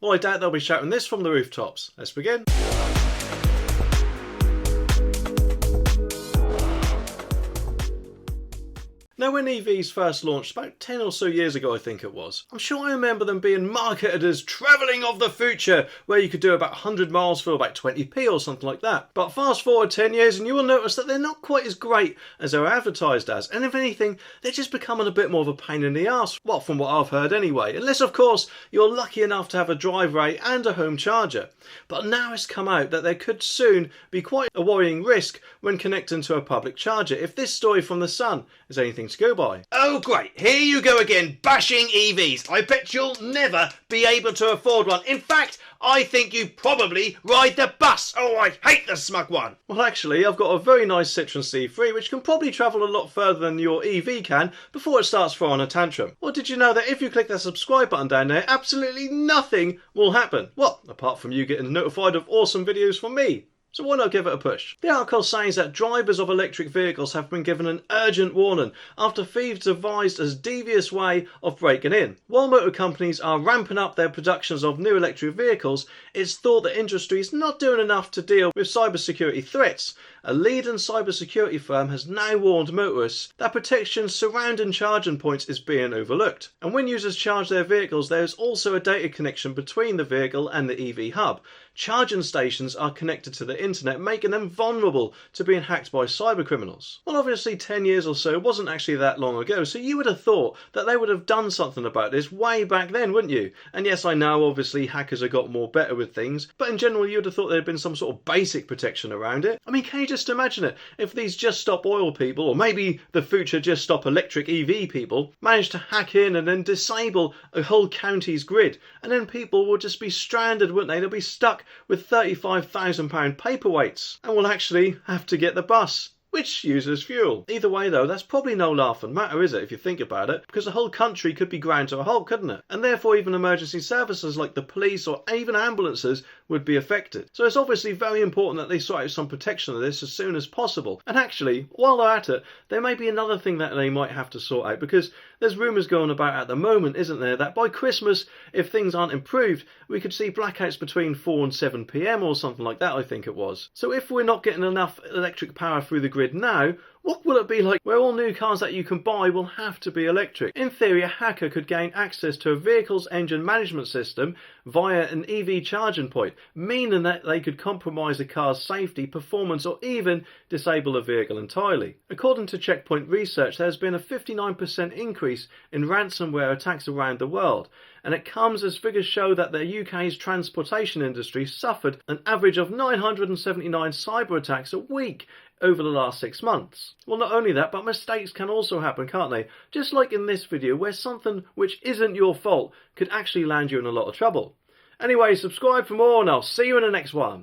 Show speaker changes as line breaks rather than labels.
Well, I doubt they'll be shouting this from the rooftops. Let's begin. Now, when EVs first launched about 10 or so years ago, I think it was, I'm sure I remember them being marketed as travelling of the future, where you could do about 100 miles for about 20p or something like that. But fast forward 10 years and you will notice that they're not quite as great as they're advertised as, and if anything, they're just becoming a bit more of a pain in the arse. Well, from what I've heard anyway, unless of course you're lucky enough to have a driveway and a home charger. But now it's come out that there could soon be quite a worrying risk when connecting to a public charger, if this story from The Sun is anything to go by.
Oh great, here you go again, bashing EVs. I bet you'll never be able to afford one. In fact, I think you probably ride the bus. Oh, I hate the Smug one.
Well, actually, I've got a very nice Citroen C3 which can probably travel a lot further than your EV can before it starts throwing a tantrum. Or did you know that if you click that subscribe button down there, absolutely nothing will happen? Well, apart from you getting notified of awesome videos from me. So why not give it a push? The article says that drivers of electric vehicles have been given an urgent warning after thieves devised a devious way of breaking in. While motor companies are ramping up their productions of new electric vehicles, it's thought the industry is not doing enough to deal with cybersecurity threats. A leading cybersecurity firm has now warned motorists that protection surrounding charging points is being overlooked. And when users charge their vehicles, there is also a data connection between the vehicle and the EV hub. Charging stations are connected to the internet, making them vulnerable to being hacked by cybercriminals. Well, obviously 10 years or so wasn't actually that long ago, so you would have thought that they would have done something about this way back then, wouldn't you? And yes, I know obviously hackers have got more better with things, but in general you would have thought there had been some sort of basic protection around it. I mean, can you just imagine it? If these Just Stop Oil people, or maybe the future Just Stop Electric EV people, managed to hack in and then disable a whole county's grid, and then people would just be stranded, wouldn't they? They'll be stuck with £35,000 paperweights and will actually have to get the bus, which uses fuel. Either way though, that's probably no laughing matter, is it, if you think about it? Because the whole country could be ground to a halt, couldn't it? And therefore even emergency services like the police or even ambulances would be affected. So it's obviously very important that they sort out some protection of this as soon as possible. And actually, while they're at it, there may be another thing that they might have to sort out, because there's rumours going about at the moment, isn't there, that by Christmas, if things aren't improved, we could see blackouts between 4 and 7 p.m. or something like that, I think it was. So if we're not getting enough electric power through the grid now, what will it be like where all new cars that you can buy will have to be electric? In theory, a hacker could gain access to a vehicle's engine management system via an EV charging point, meaning that they could compromise a car's safety, performance, or even disable a vehicle entirely. According to Checkpoint Research, there has been a 59% increase in ransomware attacks around the world, and it comes as figures show that the UK's transportation industry suffered an average of 979 cyber attacks a week over the last 6 months. Well, not only that, but mistakes can also happen, can't they? Just like in this video, where something which isn't your fault could actually land you in a lot of trouble. Anyway, subscribe for more and I'll see you in the next one.